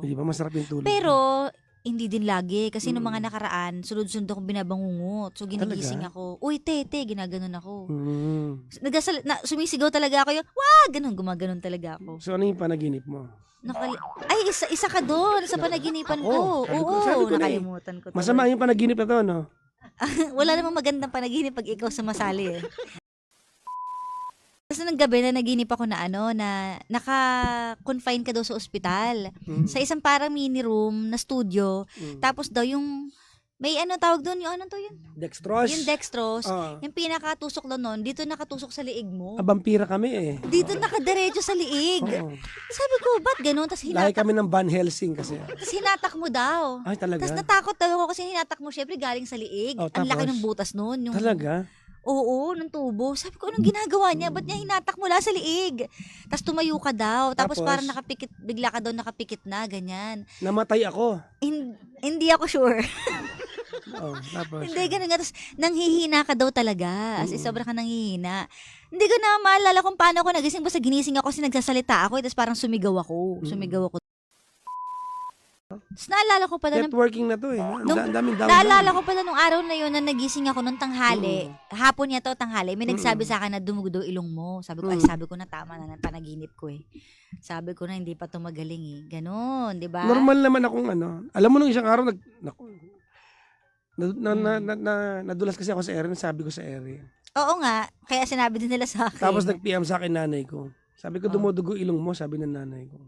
Di ba? Masarap yung tulog. Pero, hindi din lagi. Kasi nung Mm. mga nakaraan, sunod-sunod akong binabangungot. So, ginigising Talaga? ako. Uy, te, ginaganon ako. Mm. Sumisigaw talaga ako yun. Wag! Ganun, gumaganon talaga ako. So, ano yung panaginip mo? Ay, isa ka doon sa panaginipan ko. Sabi ko na eh. Nakalimutan ko. Masama yung panaginip na to, no? Wala namang magandang panaginip pag ikaw sumasali eh. Tapos nung gabi na naginip ako na naka-confine ka daw sa ospital. Mm. Sa isang parang mini room na studio. Mm. Tapos daw yung, may tawag doon, yung ano to yun? Dextrose? Yung dextrose. Ah. Yung pinakatusok daw nun, dito nakatusok sa liig mo. Vampira kami eh. Dito nakadiretso sa liig. Oo. Sabi ko, ba't ganun? Tapos Lahi kami ng Van Helsing kasi. hinatak mo daw. Ay, talaga? Tapos natakot daw ako kasi hinatak mo, syempre galing sa liig. Oh, Ang laki tapos? ng butas nun. Yung, Talaga? Oo, ng tubo. Sabi ko, anong ginagawa niya? Ba't niya hinatak mula sa liig? Tapos tumayo ka daw. Tapos Tapos? parang nakapikit, bigla ka daw nakapikit na, ganyan. Namatay ako. Hindi ako sure. Oh, tapos. Hindi, ganun nga. Tapos nanghihina ka daw talaga. As in, sobra ka nanghihina. Hindi ko na maalala kung paano ako nagising. Basta ginising ako kasi nagsasalita ako. Tapos parang sumigaw ako. Sumigaw ako. Tapos naalala ko pala ng Networking na to eh. Ang daming down. naalala ko pala nung araw na yun na nagising ako nung tanghali. Hapon niya to, tanghali. May nagsabi sa akin na dumugo daw ilong mo. Sabi ko, sabi ko na tama na ng panaginip ko eh. Sabi ko na hindi pa to magaling eh. Ganon, di ba? Normal naman akong ano. Alam mo nung isang araw, nadulas kasi ako sa ere. Sabi ko sa ere. Oo nga, kaya sinabi din nila sa akin. Tapos nag-PM sa akin nanay ko. Sabi ko, dumudugo ilong mo, sabi ng nanay ko.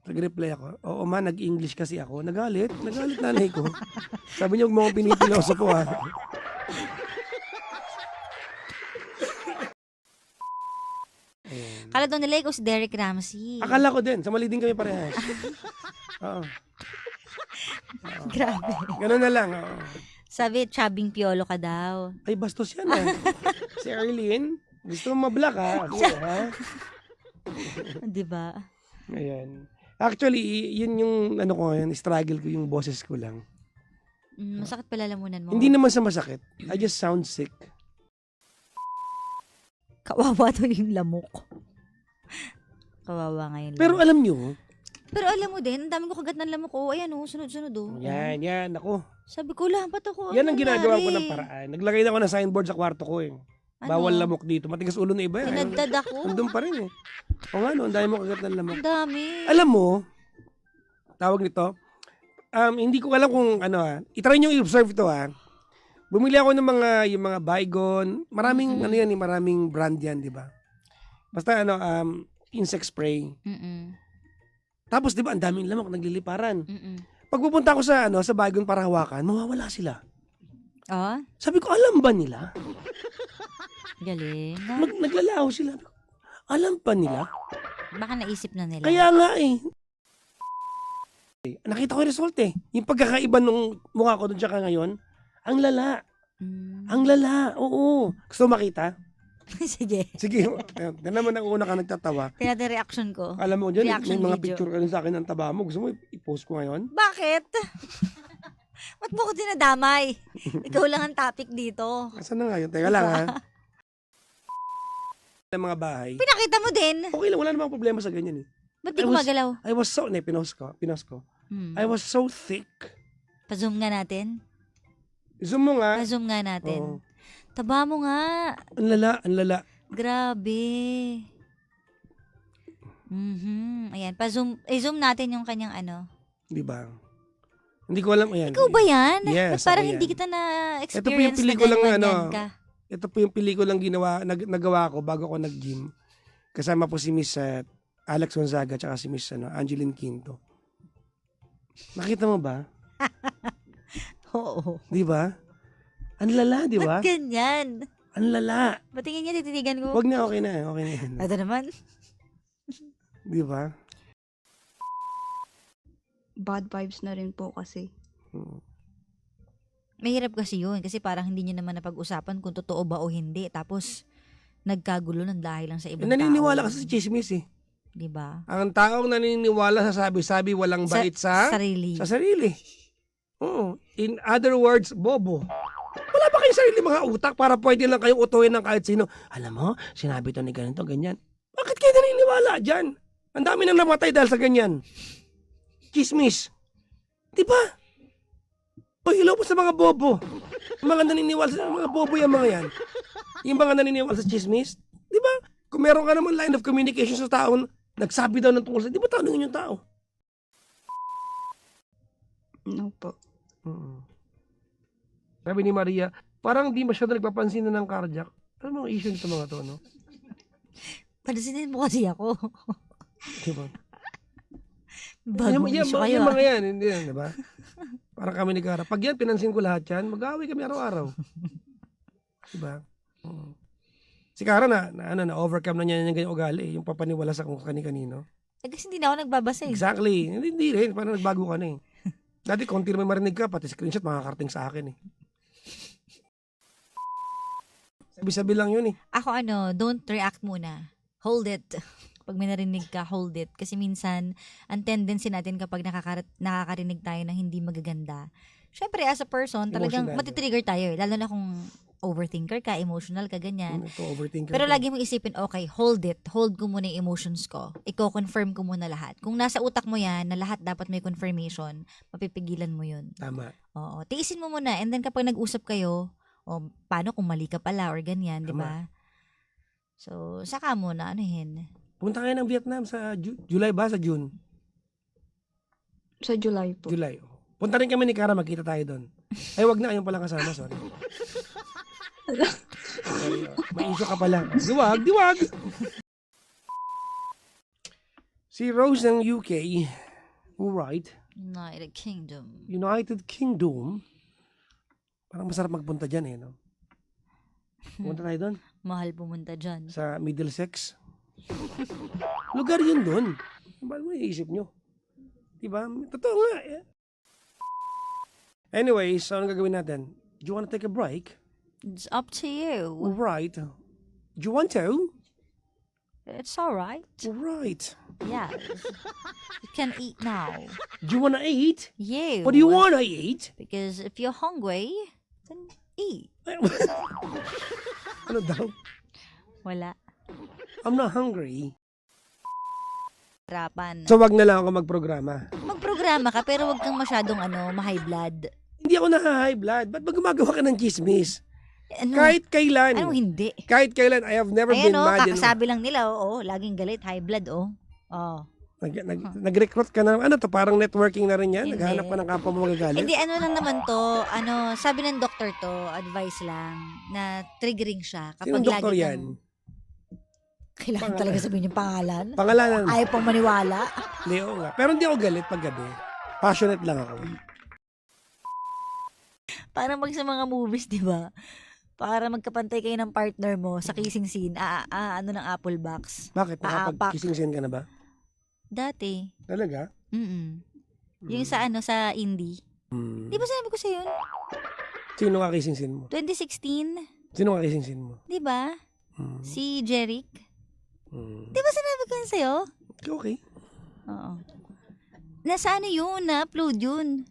Nag-reply ako, oo ma, nag-English kasi ako. Nagalit nanay ko. Sabi niya, huwag mo akong pinipiloso po ha. Kala daw nila ikaw si Derek Ramsey. Akala ko din, sa mali din kami parehas. Oo. Grabe. Ganun na lang. Oo. Sabi, chabing piolo ka daw. Ay, bastos yan ha. Si Arlene, gusto mo ma-block ha. Ha? Di ba? Ayan. Actually, yun yung ano ko ngayon, struggle ko yung boses ko lang. Masakit pala lamunan mo. Hindi naman sa masakit. I just sound sick. Kawawa to yung lamok. Kawawa ngayon. Pero alam nyo, Pero alam mo din, ang dami ko kagat ng lamok ko. Ayan o, sunod-sunod o. yan, ako. Sabi ko, lahat ako. Yan ang ginagawa ko ng paraan. Naglagay na ako ng signboard sa kwarto ko eh. Ano? Bawal lamok dito. Matigas ulo na iba yan. Tinadtad ako. Andun pa rin eh. O nga no, ang dami mo kagat ng lamok. Ang dami. Alam mo, tawag nito, hindi ko alam kung ano ha. I-try nyo i-observe ito ha. Bumili ako ng yung mga Baygon. Maraming ano yan eh, maraming brand yan, di ba? Basta ano, insect spray. Tapos di ba, ang daming lamok nagliliparan. Pag pupunta ako sa Baygon para hawakan, mawawala sila. Oh? Sabi ko, alam ba nila? Galing. Naglalaho sila. Alam pa nila? Baka naisip na nila. Kaya nga eh. Nakita ko yung result eh. Yung pagkakaiba nung mukha ko doon tsaka ngayon, ang lala. Ang lala. Oo. Gusto mo makita? Sige. Sige. Yan naman ang una ka nagtatawa. Tingnan reaction ko. Alam mo dyan, Reaction may mga video. picture ka rin sa akin ng taba mo. Gusto mo i-post ko ngayon? Bakit? Ba't mo ko dinadamay? Ikaw lang ang topic dito. Asan na nga yun? Teka lang ha. Ng mga bahay. Pinakita mo din. Okay lang, wala namang problema sa ganyan eh. Ba't di gumagalaw? I was so, pinost ko. I was so thick. Pa-zoom nga natin. Zoom mo nga. Pa-zoom nga natin. Oo. Taba mo nga. Ang lala. Grabe. Ayan, pa-zoom. I-zoom natin yung kanyang ano. Di ba? Hindi ko alam. Ayan. Ikaw ba yan? Yes, Ba't parang ako yan. hindi kita na-experience Ito po yung pelikulang na ganyan ka? Ito po yung pelikulang nagawa ko bago ako nag-gym. Kasama po si Miss Alex Gonzaga at si Miss Angeline Quinto. Nakita mo ba? Oo. Di ba? Ang lala, di ba? Ba't ganyan? Ang lala. Patingin niya, tititigan ko. Wag na, okay na. Okay na yan. Ito naman. Di ba? Bad vibes na rin po kasi. Mahirap kasi yun. Kasi parang hindi niyo naman napag-usapan kung totoo ba o hindi. Tapos, nagkagulo ng dahil lang sa ibang Naniniwala tao. kasi sa chismis eh. Diba? Ang taong naniniwala sa sabi-sabi walang bait sa sarili. sarili. Oo. In other words, bobo. Wala ba kayong sarili mga utak para pwede lang kayong utuhin ng kahit sino? Alam mo, sinabi to ni ganito, ganyan. Bakit kayo naniniwala dyan? Ang dami nang namatay dahil sa ganyan. chismis. Di ba? O, ilaw po sa mga bobo. Yung mga naniniwala sa mga bobo yung mga yan. Yung mga naniniwala sa chismis. Di ba? Kung meron ka naman line of communication sa tao, nagsabi daw ng tungkol sa, di ba tanongin yung tao? No po. Sabi ni Maria, parang di masyado nagpapansin na ng cardiac. Ano mga issue nito mga to, no? Pansinin mo kasi ako. Di ba? Bagong issue kayo, yung mga yan, hindi yan, di ba? Parang kami ni Cara. Pag yan, pinansin ko lahat yan, mag-away kami araw-araw. Di ba? Si Cara na-overcome na niya yung ganyang ugali, yung papaniwala sa kung kani-kanino. Kasi hindi na ako nagbabasa eh. Exactly. Hindi rin, parang nagbago ka na eh. Dati, konti naman marinig ka, pati screenshot, makakarating sa akin eh. Sabi-sabi lang yun eh. Ako don't react muna. Hold it. Pag may narinig ka, hold it. Kasi minsan, ang tendency natin kapag nakakarinig tayo ng hindi magaganda, syempre as a person, talagang Emotional. matitrigger tayo. Lalo na kung overthinker ka, emotional ka, ganyan. Ito, overthinker. Pero ka. lagi mong isipin, okay, hold it. Hold ko muna yung emotions ko. Iko-confirm ko muna lahat. Kung nasa utak mo yan, na lahat dapat may confirmation, mapipigilan mo yun. Tama. Oo. Tiisin mo muna. And then kapag nag-usap kayo, paano kung mali ka pala or ganyan, di ba? So, saka mo na, anuhin. Punta kayo ng Vietnam sa July ba? Sa June? Sa July po. July. Punta rin kami ni Cara, magkita tayo doon. Ay, wag na, kayong palang kasama, sorry. Sorry, may issue ka pala. Diwag! Si Rose ng UK, right? United Kingdom. Parang masarap magpunta dyan eh, no? Punta tayo doon. Mahal pumunta dyan. Sa Middlesex. Lugar yun doon. Ba't mo iisip nyo? Diba? Totoo nga. Eh. Anyways, so anong gagawin natin? Do you want to take a break? It's up to you. Right. Do you want to? It's alright. Right. Yes. You can eat now. Do you want to eat? You. What do you want to eat? Because if you're hungry, then eat. Ano daw? Wala. I'm not hungry. Harapan. So wag na lang ako magprograma. Magprograma ka pero wag kang masyadong ma-high blood. Hindi ako na-high blood. Ba't ba gumagawa ka ng chismis? Ano? Kahit kailan. Anong hindi? Kahit kailan, I have never been mad. Kakasabi lang nila, laging galit, high blood, Nag-recruit ka na, parang networking na rin yan? Hindi. Naghahanap ka ng kapwa mo magagalit? Hindi, lang naman to, sabi ng doktor to, advice lang, na triggering siya. Kapag Sinong doktor lagi yan? Kailangan talaga sabihin yung pangalan? Pangalanan. Ayaw pang maniwala. Hindi, oo nga. Pero hindi ako galit pag gabi. Passionate lang ako. Parang mag sa mga movies, di ba? Para magkapantay kayo ng partner mo sa kissing scene, ng apple box. Bakit? Aapak. Nakapag-kissing scene ka na ba? Dati. Talaga? Yung sa sa indie. Di ba sinabi ko sa yun? Sino ka kissing scene mo? 2016. Sino ka kissing scene mo? Di ba? Si Jeric. Hmm. Di ba sinabi ko yun sa'yo? Okay. Oo. Nasa yun? Na-upload yun.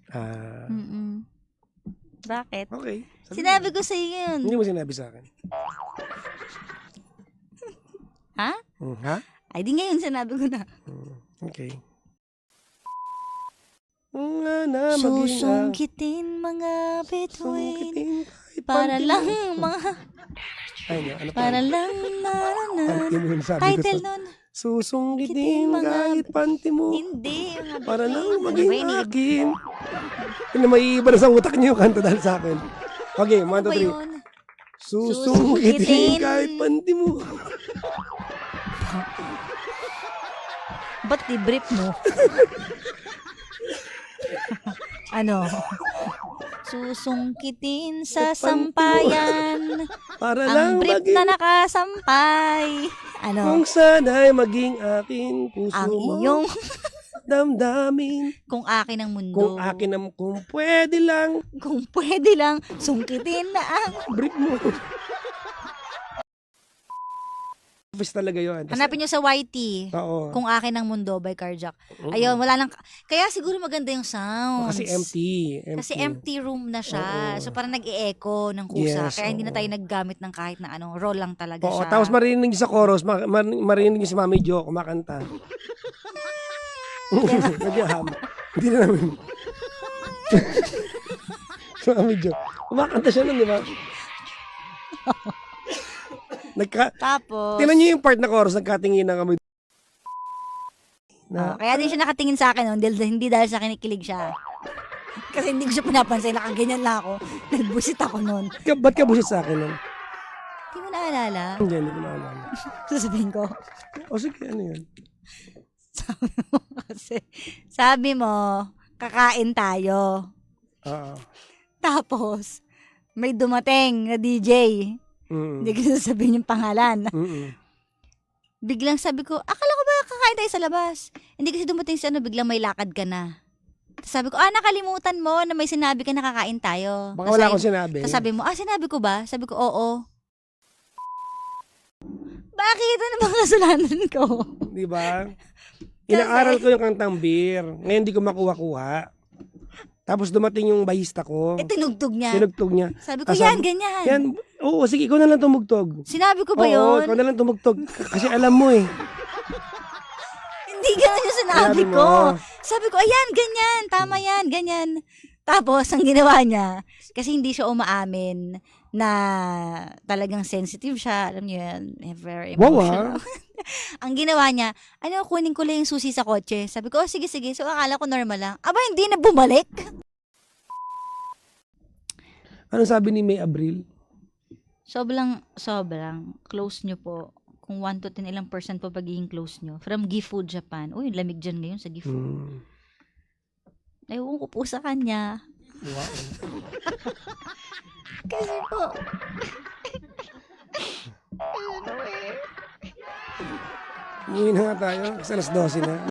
Bakit? Okay. Sinabi ko sa'yo yun. Hindi mo sinabi sa akin. Ha? Ha? Ay, di ngayon sinabi ko na. Okay. Nga na, Susungkitin mga bituin kahit para panty lang mo. mga Ay, ano pa? para lang Panty mo yung sabi ko title sa... nun. Susungkitin Mga- kahit panty mo. Hindi. Mga Para bituin. lang Ano ba maging yun? akin. Ano, may iba na sa utak niyo yung kanta dahil sa akin. Okay, 1, Ano ba 2, 3. yun? Susungkitin Susungkitin. kahit panty mo. Ba't i-brief mo? Susungkitin sa Sa panty mo. sampayan Para ang lang brief maging... na nakasampay. Kung sana'y maging akin, puso Ang mo, iyong damdamin. kung akin ang mundo. Kung akin ang, kung pwede lang, Kung pwede lang, sungkitin na ang... brief mo. Office talaga yun. Tas- Hanapin nyo sa YT. Oo. Kung akin ang mundo by Carjack. Ayun, wala lang. Kaya siguro maganda yung sounds. Kasi empty. Kasi empty room na siya. Oo. So parang nag-e-echo ng kusa. Yes, Kaya hindi na oo. tayo naggamit ng kahit na raw lang talaga Oo, siya. tapos marinig niyo sa chorus, marinig niyo si Mami Jo kumakanta. Nagyaham. Hindi na namin. So, medyo, kumakanta siya nun, di ba? Tapos, Tingnan niyo yung part na chorus, nagkatingin ng amoy. kaya din siya nakatingin sa akin, hindi dahil sa kinikilig siya. Kasi hindi ko siya pinapansin, nakaganyan lang ako. Nagbusit ako nun. Ba't ka busit sa akin nun? Hindi mo naalala? Hindi ko naalala. Sasabihin ko. O sige, ano yun? Sabi mo, kakain tayo. Oo. Tapos, may dumating na DJ. Hindi ko sasabihin yung pangalan. Biglang sabi ko, akala ko ba kakain tayo sa labas? Hindi kasi dumating si biglang may lakad ka na. Tapos sabi ko, nakalimutan mo na may sinabi ka na kakain tayo. Baka wala akong sinabi. Tapos sabi mo, sinabi ko ba? Sabi ko, oo. Bakit? Ano bang kasalanan ko? Di ba? Inaaral ko yung kantang beer. Ngayon di ko makuha-kuha. Tapos dumating yung bahista ko. Tinugtog niya. Tinugtog niya. Sabi ko, ganyan. Yan, oo, sige, ikaw na lang tumugtog. Sinabi ko ba Oo, yun? ikaw na lang tumugtog. Kasi alam mo eh. Hindi ganun yung sinabi Sinabi ko. mo. Sabi ko, ayan, ganyan. Tama yan, ganyan. Tapos, ang ginawa niya, kasi hindi siya umaamin na talagang sensitive siya. Alam niyo yan, very emotional. Ang ginawa niya, kunin ko lang yung susi sa kotse. Sabi ko, sige. So, akala ko normal lang. Aba, hindi na bumalik. Ano sabi ni May Abril? Sobrang close nyo po. Kung 1 to 10 ilang % po pagiging close nyo. From Gifu, Japan. Uy, lamig dyan ngayon sa Gifu. Ewan ko po sa kanya. Wow. Kasi po. Ngayon na nga tayo. Kasi alas 12 na.